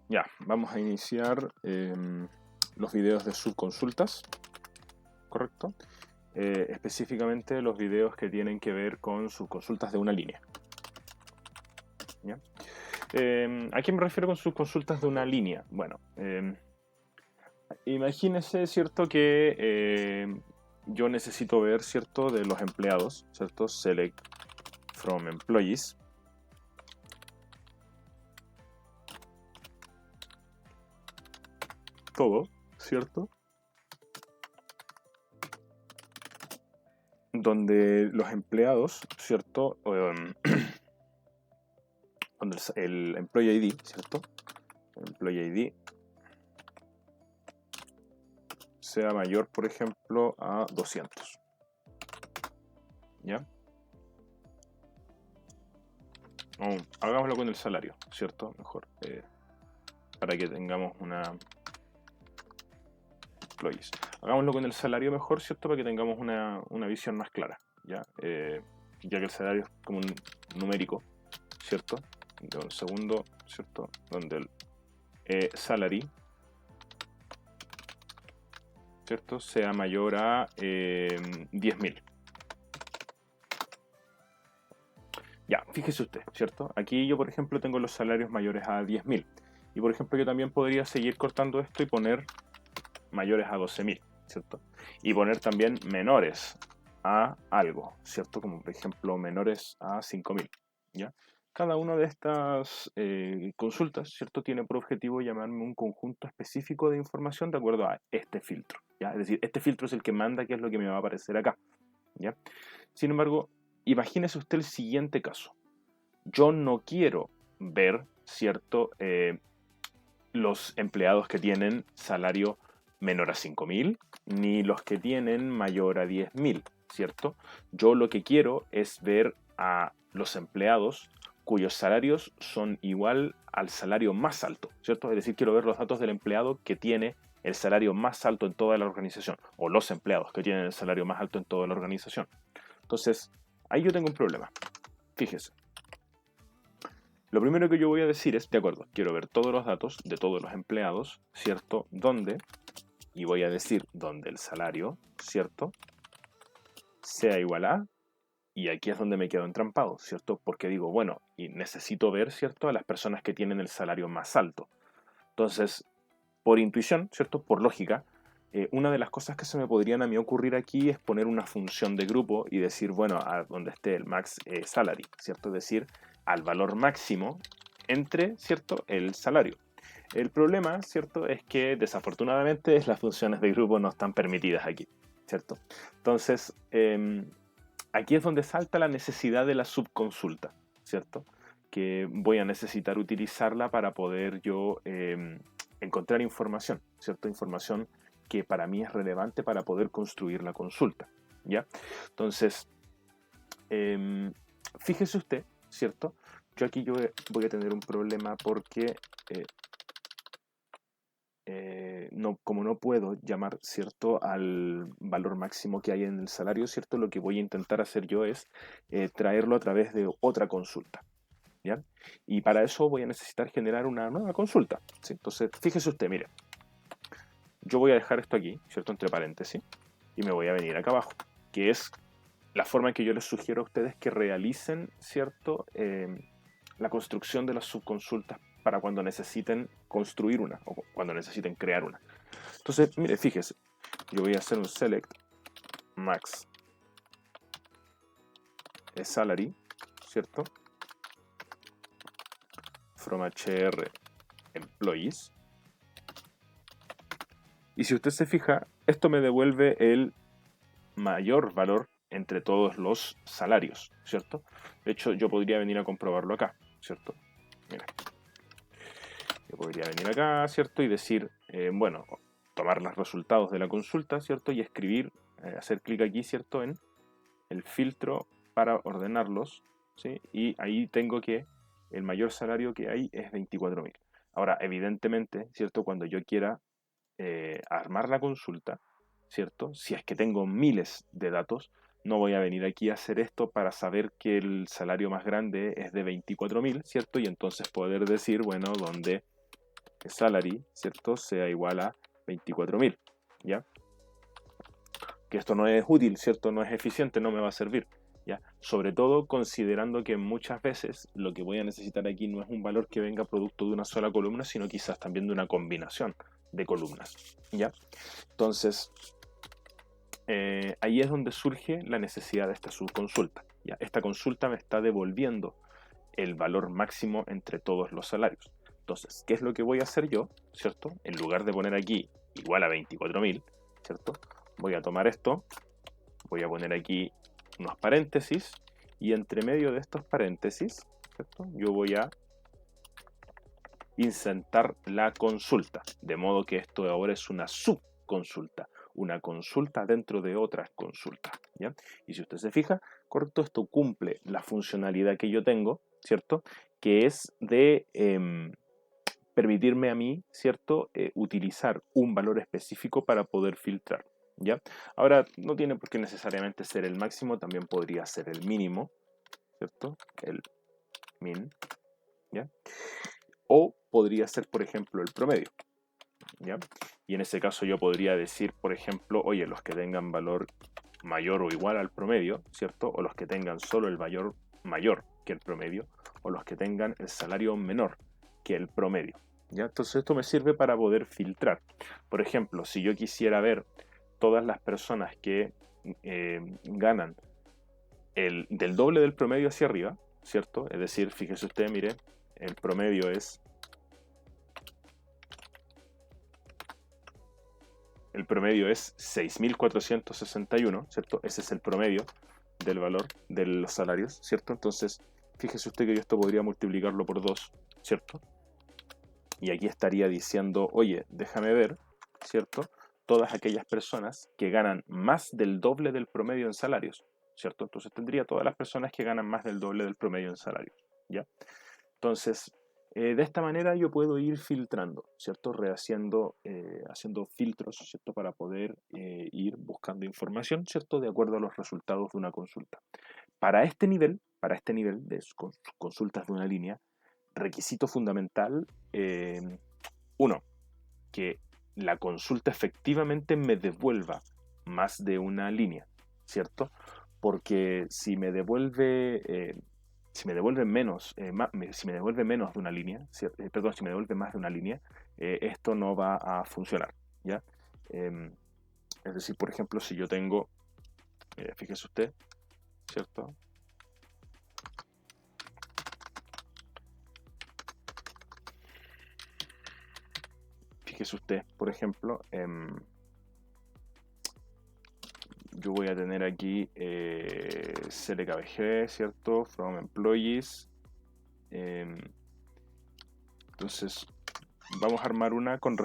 Ya, vamos a iniciar los videos de subconsultas, ¿correcto? Específicamente los videos que tienen que ver con subconsultas de una línea. ¿Ya? ¿A qué me refiero con subconsultas de una línea? Bueno, imagínese, ¿cierto? Que yo necesito ver, ¿cierto? De los empleados, ¿cierto? Select from employees. Todo, ¿cierto? Donde los empleados, ¿cierto? Donde el Employee ID, ¿cierto? El Employee ID sea mayor, por ejemplo, a 200. ¿Ya? Hagámoslo con el salario, ¿cierto? Mejor. Para que tengamos una... Employees. Hagámoslo con el salario mejor, ¿cierto? Para que tengamos una visión más clara, ¿ya? Ya que el salario es como un numérico, ¿cierto? De un segundo, ¿cierto? Donde el salary, ¿cierto? Sea mayor a 10.000. Ya, fíjese usted, ¿cierto? Aquí yo, por ejemplo, tengo los salarios mayores a 10.000. Y, por ejemplo, yo también podría seguir cortando esto y poner mayores a 12.000, ¿cierto? Y poner también menores a algo, ¿cierto? Como, por ejemplo, menores a 5.000, ¿ya? Cada una de estas consultas, ¿cierto? Tiene por objetivo llamarme un conjunto específico de información de acuerdo a este filtro, ¿ya? Es decir, este filtro es el que manda qué es lo que me va a aparecer acá, ¿ya? Sin embargo, imagínese usted el siguiente caso. Yo no quiero ver, ¿cierto? Los empleados que tienen salario menor a 5.000, ni los que tienen mayor a 10.000, ¿cierto? Yo lo que quiero es ver a los empleados cuyos salarios son igual al salario más alto, ¿cierto? Es decir, quiero ver los datos del empleado que tiene el salario más alto en toda la organización, o los empleados que tienen el salario más alto en toda la organización. Entonces, ahí yo tengo un problema. Fíjese. Lo primero que yo voy a decir es, de acuerdo, quiero ver todos los datos de todos los empleados, ¿cierto? ¿Dónde? Y voy a decir donde el salario, ¿cierto? Sea igual a, y aquí es donde me quedo entrampado, ¿cierto? Porque digo, bueno, y necesito ver, ¿cierto? A las personas que tienen el salario más alto. Entonces, por intuición, ¿cierto? Por lógica, una de las cosas que se me podrían a mí ocurrir aquí es poner una función de grupo y decir, bueno, a donde esté el max salary, ¿cierto? Es decir, al valor máximo entre, ¿cierto? El salario. El problema, ¿cierto? Es que desafortunadamente las funciones de grupo no están permitidas aquí, ¿cierto? Entonces, aquí es donde salta la necesidad de la subconsulta, ¿cierto? Que voy a necesitar utilizarla para poder yo encontrar información, ¿cierto? Información que para mí es relevante para poder construir la consulta, ¿ya? Entonces, fíjese usted, ¿cierto? Yo aquí voy a tener un problema porque no, como no puedo llamar, ¿cierto?, al valor máximo que hay en el salario, ¿cierto? Lo que voy a intentar hacer yo es traerlo a través de otra consulta, ¿ya? Y para eso voy a necesitar generar una nueva consulta, ¿sí? Entonces, fíjese usted, mire, yo voy a dejar esto aquí, ¿cierto?, entre paréntesis, y me voy a venir acá abajo, que es la forma en que yo les sugiero a ustedes que realicen, ¿cierto?, la construcción de las subconsultas para cuando necesiten construir una o cuando necesiten crear una. Entonces, mire, fíjese, yo voy a hacer un select max salary, ¿cierto? From HR employees. Y si usted se fija, esto me devuelve el mayor valor entre todos los salarios, ¿cierto? De hecho, yo podría venir a comprobarlo acá, ¿cierto? Mira, yo podría venir acá, ¿cierto? Y decir, bueno, tomar los resultados de la consulta, ¿cierto? Y escribir, hacer clic aquí, ¿cierto? En el filtro para ordenarlos, ¿sí? Y ahí tengo que el mayor salario que hay es 24.000. Ahora, evidentemente, ¿cierto? Cuando yo quiera armar la consulta, ¿cierto? Si es que tengo miles de datos, no voy a venir aquí a hacer esto para saber que el salario más grande es de 24.000, ¿cierto? Y entonces poder decir, bueno, donde salary, ¿cierto?, sea igual a 24.000, ¿ya? Que esto no es útil, ¿cierto? No es eficiente, no me va a servir, ¿ya? Sobre todo considerando que muchas veces lo que voy a necesitar aquí no es un valor que venga producto de una sola columna, sino quizás también de una combinación de columnas, ¿ya? Entonces, ahí es donde surge la necesidad de esta subconsulta, ¿ya? Esta consulta me está devolviendo el valor máximo entre todos los salarios. Entonces, ¿qué es lo que voy a hacer yo? ¿Cierto? En lugar de poner aquí igual a 24.000, ¿cierto? Voy a tomar esto, voy a poner aquí unos paréntesis y entre medio de estos paréntesis, ¿cierto?, yo voy a insertar la consulta, de modo que esto ahora es una subconsulta, una consulta dentro de otras consultas, ¿ya? Y si usted se fija, correcto, esto cumple la funcionalidad que yo tengo, ¿cierto?, que es de permitirme a mí, ¿cierto?, utilizar un valor específico para poder filtrar, ¿ya? Ahora, no tiene por qué necesariamente ser el máximo, también podría ser el mínimo, ¿cierto?, el min, ¿ya? O podría ser, por ejemplo, el promedio, ¿ya? Y en ese caso yo podría decir, por ejemplo, oye, los que tengan valor mayor o igual al promedio, ¿cierto? O los que tengan solo el valor mayor que el promedio, o los que tengan el salario menor que el promedio, ¿ya? Entonces esto me sirve para poder filtrar. Por ejemplo, si yo quisiera ver todas las personas que ganan del doble del promedio hacia arriba, ¿cierto? Es decir, fíjese usted, mire, el promedio es 6.461, ¿cierto? Ese es el promedio del valor de los salarios, ¿cierto? Entonces, fíjese usted que yo esto podría multiplicarlo por 2, ¿cierto? Y aquí estaría diciendo, oye, déjame ver, ¿cierto?, todas aquellas personas que ganan más del doble del promedio en salarios, ¿cierto? Entonces tendría todas las personas que ganan más del doble del promedio en salarios, ¿ya? Entonces, de esta manera yo puedo ir filtrando, ¿cierto? Haciendo filtros, ¿cierto? Para poder ir buscando información, ¿cierto?, de acuerdo a los resultados de una consulta. Para este nivel de consultas de una línea, requisito fundamental, uno, que la consulta efectivamente me devuelva más de una línea, ¿cierto? Porque si me devuelve menos, si me devuelve menos de una línea, perdón, si me devuelve más de una línea, esto no va a funcionar, ¿ya? Es decir, por ejemplo, si yo tengo, fíjese usted, ¿cierto? Fíjese usted, por ejemplo, yo voy a tener aquí CLKBG, ¿cierto? From Employees. Entonces, vamos a armar una con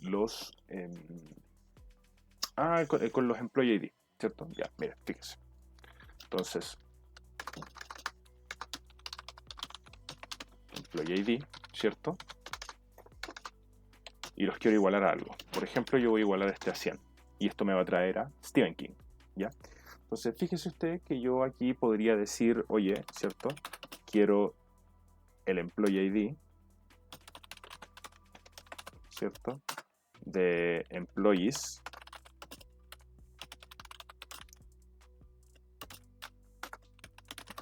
los con los Employee ID, ¿cierto? Ya, mira, fíjese. Entonces, Employee ID, ¿cierto? Y los quiero igualar a algo. Por ejemplo, yo voy a igualar este a 100. Y esto me va a traer a Stephen King, ¿ya? Entonces, fíjese usted que yo aquí podría decir, oye, ¿cierto?, quiero el Employee ID, ¿cierto?, de Employees,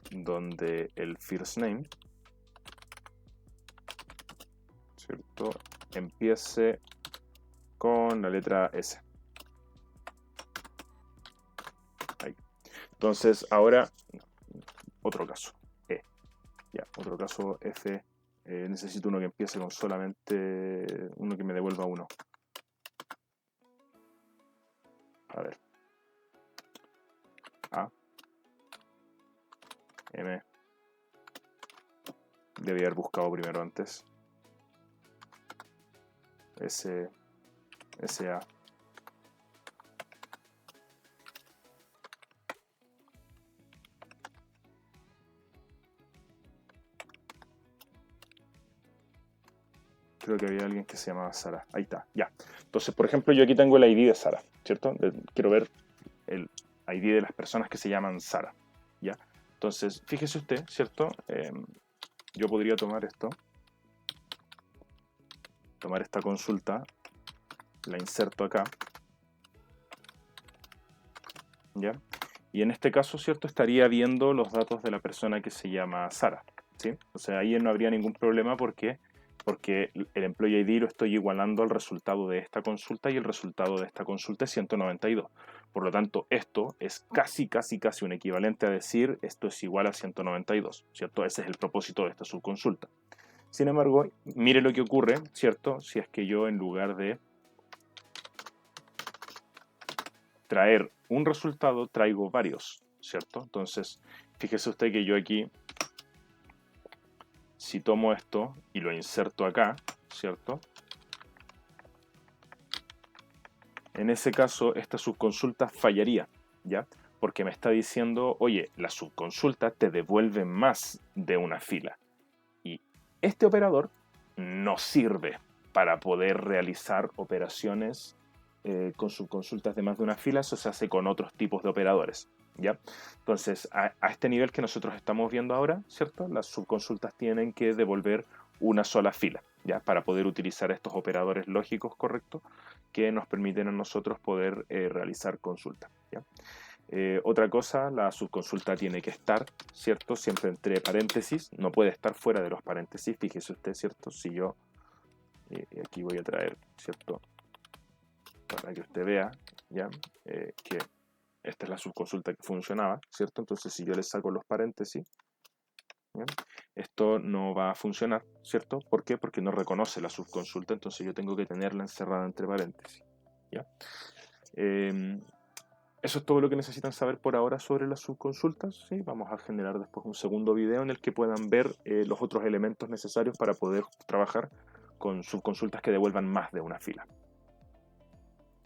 donde el first name, ¿cierto?, empiece con la letra S. Ahí. Entonces, ahora, otro caso, E. Ya, otro caso, F. Necesito uno que empiece con solamente uno que me devuelva 1. A ver. A. M. Debía haber buscado primero antes. S. SA. Creo que había alguien que se llamaba Sara. Ahí está, ya. Entonces, por ejemplo, yo aquí tengo el ID de Sara, ¿cierto? Quiero ver el ID de las personas que se llaman Sara, ¿ya? Entonces, fíjese usted, ¿cierto? Yo podría tomar esto tomar esta consulta, la inserto acá, ¿ya? Y en este caso, ¿cierto? Estaría viendo los datos de la persona que se llama Sara, ¿sí? O sea, ahí no habría ningún problema porque el Employee ID lo estoy igualando al resultado de esta consulta y el resultado de esta consulta es 192. Por lo tanto, esto es casi un equivalente a decir esto es igual a 192, ¿cierto? Ese es el propósito de esta subconsulta. Sin embargo, mire lo que ocurre, ¿cierto? Si es que yo en lugar de traer un resultado, traigo varios, ¿cierto? Entonces, fíjese usted que yo aquí, si tomo esto y lo inserto acá, ¿cierto? En ese caso, esta subconsulta fallaría, ¿ya? Porque me está diciendo, oye, la subconsulta te devuelve más de una fila. Y este operador no sirve para poder realizar operaciones con subconsultas de más de una fila. Eso se hace con otros tipos de operadores, ¿ya? Entonces, a este nivel que nosotros estamos viendo ahora, ¿cierto? Las subconsultas tienen que devolver una sola fila, ¿ya? Para poder utilizar estos operadores lógicos correctos que nos permiten a nosotros poder realizar consultas, ¿ya? Otra cosa, la subconsulta tiene que estar, ¿cierto? Siempre entre paréntesis, no puede estar fuera de los paréntesis, fíjese usted, ¿cierto? Si yo, aquí voy a traer, ¿cierto? Para que usted vea, ¿ya? Que esta es la subconsulta que funcionaba, ¿cierto? Entonces, si yo le saco los paréntesis, ¿ya? Esto no va a funcionar, ¿cierto? ¿Por qué? Porque no reconoce la subconsulta, entonces yo tengo que tenerla encerrada entre paréntesis, ¿ya? Eso es todo lo que necesitan saber por ahora sobre las subconsultas, ¿sí? Vamos a generar después un segundo video en el que puedan ver los otros elementos necesarios para poder trabajar con subconsultas que devuelvan más de una fila.